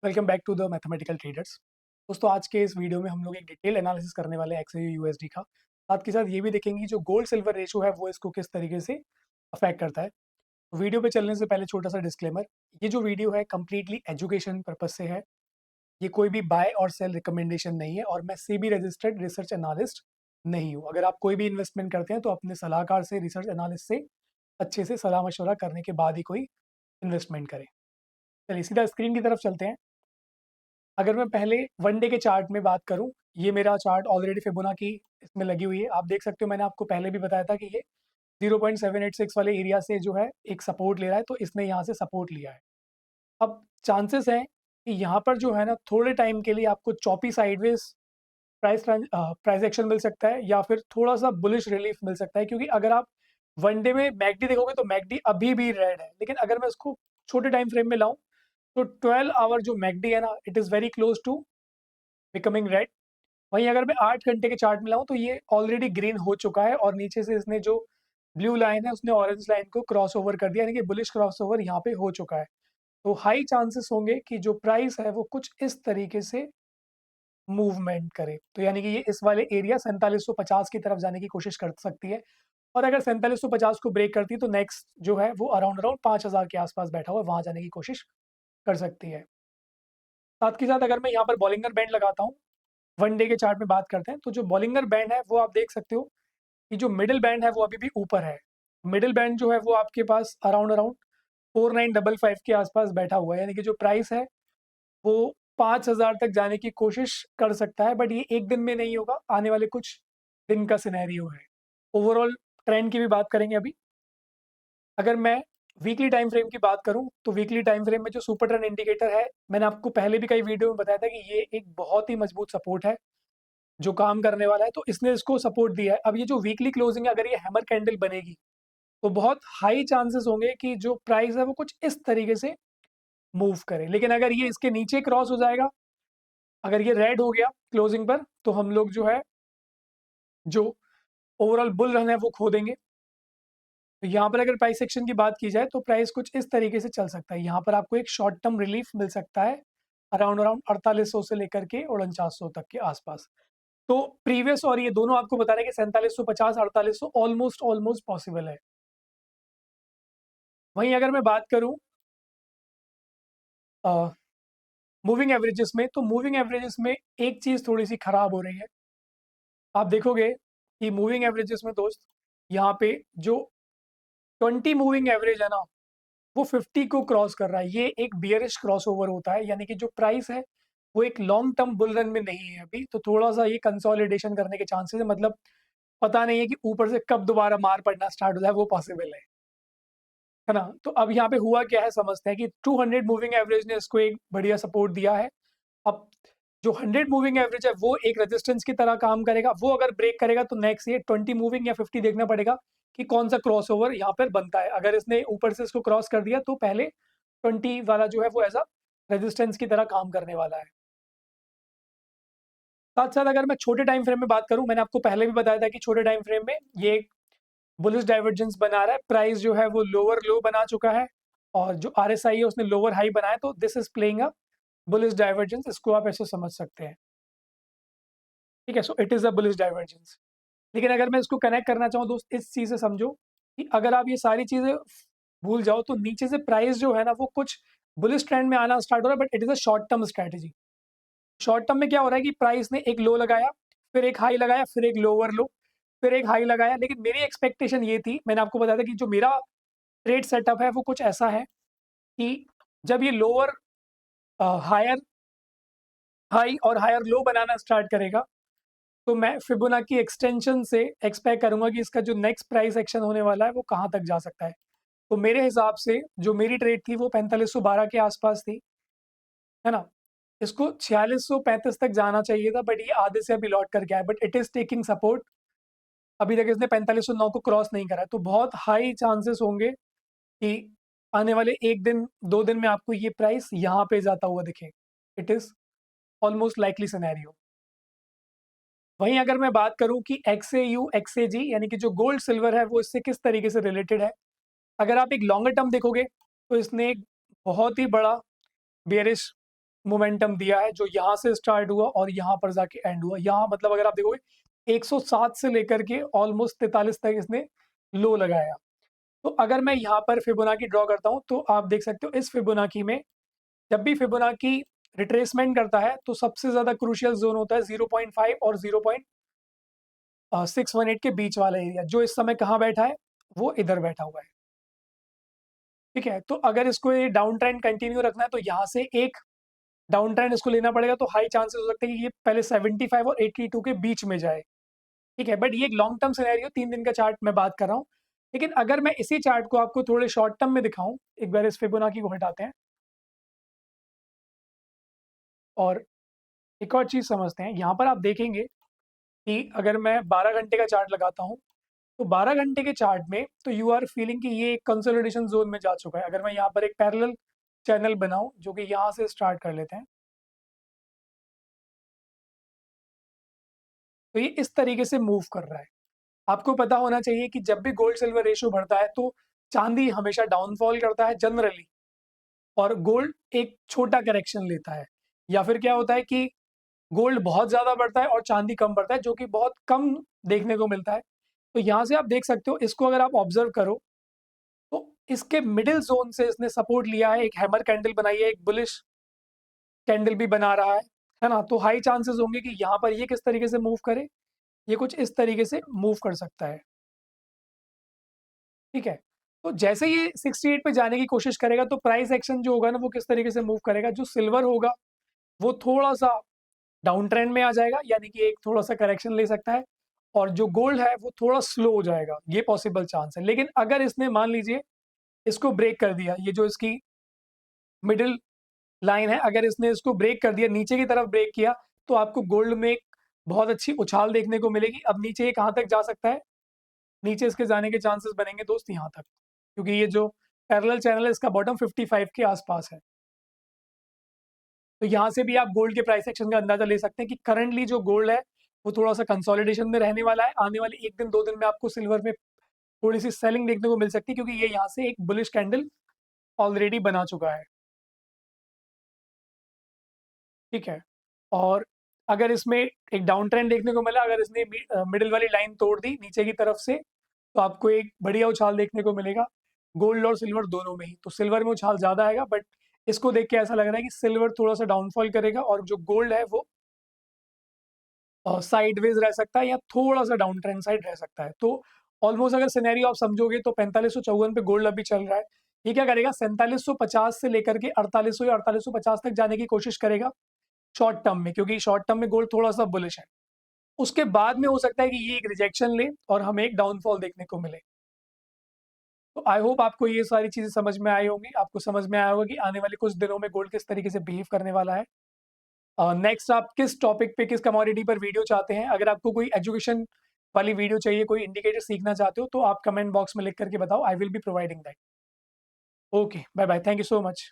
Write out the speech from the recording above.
Welcome back to the mathematical traders. दोस्तों, आज के इस वीडियो में हम लोग एक डिटेल एनालिसिस करने वाले हैं एक्सयू यूएसडी का। साथ के साथ ये भी देखेंगे जो गोल्ड सिल्वर रेशो है वो इसको किस तरीके से अफेक्ट करता है। वीडियो पे चलने से पहले छोटा सा डिस्क्लेमर, ये जो वीडियो है कंप्लीटली एजुकेशन पर्पज से है। ये कोई भी बाय और सेल रिकमेंडेशन नहीं है और मैं सेबी रजिस्टर्ड रिसर्च एनालिस्ट नहीं हूँ। अगर आप कोई भी इन्वेस्टमेंट करते हैं तो अपने सलाहकार से, रिसर्च एनालिस्ट से अच्छे से सलाह मशवरा करने के बाद ही कोई इन्वेस्टमेंट करें। चलिए सीधा स्क्रीन की तरफ चलते हैं। अगर मैं पहले वन डे के चार्ट में बात करूं, ये मेरा चार्ट ऑलरेडी फिबोनाची इसमें लगी हुई है। आप देख सकते हो, मैंने आपको पहले भी बताया था कि ये 0.786 वाले एरिया से जो है एक सपोर्ट ले रहा है, तो इसने यहाँ से सपोर्ट लिया है। अब चांसेस हैं कि यहाँ पर जो है ना थोड़े टाइम के लिए आपको चॉपी साइडवेज प्राइस एक्शन मिल सकता है या फिर थोड़ा सा बुलिश रिलीफ मिल सकता है, क्योंकि अगर आप वन डे में मैकडी देखोगे तो मैकडी अभी भी रेड है, लेकिन अगर मैं इसको छोटे टाइम फ्रेम में लाऊं तो 12 आवर जो मैकडी है ना, it is very close to becoming red. वहीं अगर मैं 8 घंटे के चार्ट में लाऊं तो ये ऑलरेडी ग्रीन हो चुका है और नीचे से इसने जो ब्लू लाइन है उसने ऑरेंज लाइन को क्रॉस ओवर कर दिया, यानी कि बुलिश क्रॉस ओवर यहाँ पे हो चुका है। तो हाई चांसेस होंगे कि जो प्राइस है वो कुछ इस तरीके से मूवमेंट करे, तो यानी कि ये इस वाले एरिया 4750 की तरफ जाने की कोशिश कर सकती है। और अगर 4750 को ब्रेक करती है तो नेक्स्ट जो है वो अराउंड अराउंड 5000 के आसपास बैठा हुआ है, वहां जाने की कोशिश कर सकती है। साथ के साथ अगर मैं यहाँ पर बॉलिंगर बैंड लगाता हूँ, वन डे के चार्ट में बात करते हैं, तो जो बॉलिंगर बैंड है वो आप देख सकते हो कि जो मिडिल बैंड है वो अभी भी ऊपर है। मिडिल बैंड जो है वो आपके पास अराउंड अराउंड 4955 के आसपास बैठा हुआ है, यानी कि जो प्राइस है वो 5000 तक जाने की कोशिश कर सकता है, बट ये एक दिन में नहीं होगा, आने वाले कुछ दिन का सिनेरियो है। ओवरऑल ट्रेंड की भी बात करेंगे अभी। अगर मैं वीकली टाइम फ्रेम की बात करूं तो वीकली टाइम फ्रेम में जो सुपर ट्रेंड इंडिकेटर है, मैंने आपको पहले भी कई वीडियो में बताया था कि ये एक बहुत ही मजबूत सपोर्ट है जो काम करने वाला है, तो इसने इसको सपोर्ट दिया है। अब ये जो वीकली क्लोजिंग है, अगर ये हैमर कैंडल बनेगी तो बहुत हाई चांसेस होंगे कि जो प्राइस है वो कुछ इस तरीके से मूव करे, लेकिन अगर ये इसके नीचे क्रॉस हो जाएगा, अगर ये रेड हो गया क्लोजिंग पर, तो हम लोग जो है जो ओवरऑल बुल रन है वो खो देंगे। तो यहाँ पर अगर प्राइस एक्शन की बात की जाए तो प्राइस कुछ इस तरीके से चल सकता है। यहाँ पर आपको एक शॉर्ट टर्म रिलीफ मिल सकता है अराउंड अराउंड 4800 से लेकर के 4900 तक के आसपास। तो प्रीवियस और ये दोनों आपको बता रहे हैं कि 4750 4800 ऑलमोस्ट ऑलमोस्ट पॉसिबल है। वहीं अगर मैं बात करूं मूविंग एवरेजेस में, तो मूविंग एवरेजेस में एक चीज़ थोड़ी सी खराब हो रही है। आप देखोगे कि मूविंग एवरेजेस में दोस्त, यहाँ पे जो 20 मूविंग एवरेज है ना, वो 50 को क्रॉस कर रहा है। ये एक बियरिश क्रॉसओवर होता है, यानी कि जो प्राइस है वो एक लॉन्ग टर्म बुल रन में नहीं है अभी, तो थोड़ा सा ये कंसोलिडेशन करने के चांसेस है। मतलब पता नहीं है कि ऊपर से कब दोबारा मार पड़ना स्टार्ट हो जाए, वो पॉसिबल है ना। तो अब यहाँ पे हुआ क्या है समझते हैं कि 200 मूविंग एवरेज ने इसको एक बढ़िया सपोर्ट दिया है। अब जो 100 मूविंग एवरेज है वो एक रेजिस्टेंस की तरह काम करेगा, वो अगर ब्रेक करेगा तो नेक्स्ट ये 20 मूविंग या 50 देखना पड़ेगा कि कौन सा क्रॉसओवर यहाँ पर बनता है। अगर इसने ऊपर से इसको क्रॉस कर दिया तो पहले 20 वाला जो है वो ऐसा रेजिस्टेंस की तरह काम करने वाला है। साथ साथ अगर मैं छोटे टाइम फ्रेम में बात करूं, मैंने आपको पहले भी बताया था कि छोटे टाइम फ्रेम में ये एक बुलिश डाइवर्जेंस बना रहा है। प्राइस जो है वो लोअर लो बना चुका है और जो आरएसआई है उसने लोअर हाई बनाया, तो this is playing a bullish divergence, इसको आप ऐसे समझ सकते हैं। ठीक है, so it is a bullish divergence. लेकिन अगर मैं इसको कनेक्ट करना चाहूँ दोस्त, इस चीज़ से समझो कि अगर आप ये सारी चीज़ें भूल जाओ तो नीचे से प्राइस जो है ना वो कुछ बुलिश ट्रेंड में आना स्टार्ट हो रहा है, but it is a short term strategy. Short term में क्या हो रहा है कि प्राइस ने एक लो लगाया, फिर एक हाई लगाया, फिर एक लोअर लो, फिर एक हाई लगाया। लेकिन मेरी एक्सपेक्टेशन ये थी, मैंने आपको बताया था कि जो मेरा ट्रेड सेटअप है वो कुछ ऐसा है कि जब ये लोअर हायर हाई और हायर लो बनाना स्टार्ट करेगा तो मैं फिबोनाची एक्सटेंशन से एक्सपेक्ट करूंगा कि इसका जो नेक्स्ट प्राइस एक्शन होने वाला है वो कहाँ तक जा सकता है। तो मेरे हिसाब से जो मेरी ट्रेड थी वो 4512 के आसपास थी, है ना। इसको 4635 तक जाना चाहिए था, बट ये आधे से अभी लौट कर गया है, but it is taking support. अभी तक इसने 4509 को क्रॉस नहीं करा है, तो बहुत हाई चांसेस होंगे कि आने वाले एक दिन दो दिन में आपको ये प्राइस यहाँ पे जाता हुआ दिखे। It is almost likely scenario. वहीं अगर मैं बात करूं कि XAU XAG यानी कि जो गोल्ड सिल्वर है वो इससे किस तरीके से रिलेटेड है, अगर आप एक लॉन्गर टर्म देखोगे तो इसने एक बहुत ही बड़ा बेयरिश मोमेंटम दिया है, जो यहाँ से स्टार्ट हुआ और यहाँ पर जाके एंड हुआ। यहाँ मतलब अगर आप देखोगे 107 से लेकर के ऑलमोस्ट 43 तक इसने लो लगाया। तो अगर मैं यहाँ पर फिबोनाकी ड्रॉ करता हूँ तो आप देख सकते हो इस फिबोनाकी में जब भी फिबोनाकी रिट्रेसमेंट करता है तो सबसे ज्यादा क्रूशियल जोन होता है 0.5 और 0.618 के बीच वाला एरिया, जो इस समय कहाँ बैठा है, वो इधर बैठा हुआ है। ठीक है, तो अगर इसको ये डाउन ट्रेंड कंटिन्यू रखना है तो यहाँ से एक डाउन ट्रेंड इसको लेना पड़ेगा, तो हाई चांसेस हो सकते हैं कि ये पहले 75 और 82 के बीच में जाए। ठीक है, बट ये एक लॉन्ग टर्म सिनेरियो, 3 दिन का चार्ट मैं बात कर रहा हूँ। लेकिन अगर मैं इसी चार्ट को आपको थोड़े शॉर्ट टर्म में दिखाऊं, एक बार इस फिबोनाकी को हटाते हैं और एक और चीज समझते हैं। यहाँ पर आप देखेंगे कि अगर मैं 12 घंटे का चार्ट लगाता हूँ तो 12 घंटे के चार्ट में तो यू आर फीलिंग कि ये एक कंसोलिडेशन जोन में जा चुका है। अगर मैं यहाँ पर एक पैरेलल चैनल बनाऊं, जो कि यहाँ से स्टार्ट कर लेते हैं, तो ये इस तरीके से मूव कर रहा है। आपको पता होना चाहिए कि जब भी गोल्ड सिल्वर रेशियो बढ़ता है तो चांदी हमेशा डाउनफॉल करता है जनरली, और गोल्ड एक छोटा करेक्शन लेता है। या फिर क्या होता है कि गोल्ड बहुत ज्यादा बढ़ता है और चांदी कम बढ़ता है, जो कि बहुत कम देखने को मिलता है। तो यहाँ से आप देख सकते हो, इसको अगर आप ऑब्जर्व करो तो इसके मिडिल जोन से इसने सपोर्ट लिया है, एक हैमर कैंडल बनाई है, एक बुलिश कैंडल भी बना रहा है ना। तो हाई चांसेस होंगे कि यहाँ पर ये किस तरीके से मूव करे, ये कुछ इस तरीके से मूव कर सकता है। ठीक है, तो जैसे ये 68 पे जाने की कोशिश करेगा तो प्राइस एक्शन जो होगा ना, वो किस तरीके से मूव करेगा, जो सिल्वर होगा वो थोड़ा सा डाउन ट्रेंड में आ जाएगा, यानी कि एक थोड़ा सा करेक्शन ले सकता है, और जो गोल्ड है वो थोड़ा स्लो हो जाएगा, ये पॉसिबल चांस है। लेकिन अगर इसने मान लीजिए इसको ब्रेक कर दिया, ये जो इसकी मिडिल लाइन है, अगर इसने इसको ब्रेक कर दिया, नीचे की तरफ ब्रेक किया, तो आपको गोल्ड में एक बहुत अच्छी उछाल देखने को मिलेगी। अब नीचे ये कहाँ तक जा सकता है, नीचे इसके जाने के चांसेस बनेंगे दोस्त यहाँ तक, क्योंकि ये जो पैरेलल चैनल है इसका बॉटम 55 के आसपास है। तो यहाँ से भी आप गोल्ड के प्राइस एक्शन का अंदाजा ले सकते हैं कि करंटली जो गोल्ड है वो थोड़ा सा कंसोलिडेशन में रहने वाला है। आने वाले 1 दिन 2 दिन में आपको सिल्वर में थोड़ी सी सेलिंग देखने को मिल सकती है, क्योंकि ये यहाँ से एक बुलिश कैंडल ऑलरेडी बना चुका है। ठीक है, और अगर इसमें एक डाउन ट्रेंड देखने को मिला, अगर इसने मिडिल वाली लाइन तोड़ दी नीचे की तरफ से, तो आपको एक बढ़िया उछाल देखने को मिलेगा गोल्ड और सिल्वर दोनों में ही। तो सिल्वर में उछाल ज़्यादा आएगा, बट इसको देख के ऐसा लग रहा है कि सिल्वर थोड़ा सा डाउनफॉल करेगा और जो गोल्ड है वो साइडवेज रह सकता है या थोड़ा सा डाउन ट्रेंड साइड रह सकता है। तो ऑलमोस्ट अगर सिनेरियो आप समझोगे तो 4554 पे गोल्ड अभी चल रहा है। ये क्या करेगा, 4750 से लेकर के 4800 या 4850 तक जाने की कोशिश करेगा शॉर्ट टर्म में, क्योंकि शॉर्ट टर्म में गोल्ड थोड़ा सा बुलिश है। उसके बाद में हो सकता है कि ये एक रिजेक्शन ले और हमें एक डाउनफॉल देखने को मिले। तो आई होप आपको ये सारी चीजें समझ में आई होंगी, आपको समझ में आया होगा कि आने वाले कुछ दिनों में गोल्ड किस तरीके से बिहेव करने वाला है। नेक्स्ट आप किस टॉपिक पे, किस कमोडिटी पर वीडियो चाहते हैं? अगर आपको कोई एजुकेशन वाली वीडियो चाहिए, कोई इंडिकेटर सीखना चाहते हो, तो आप कमेंट बॉक्स में लिख करके बताओ, I will be providing that. Okay, bye bye, thank you so much.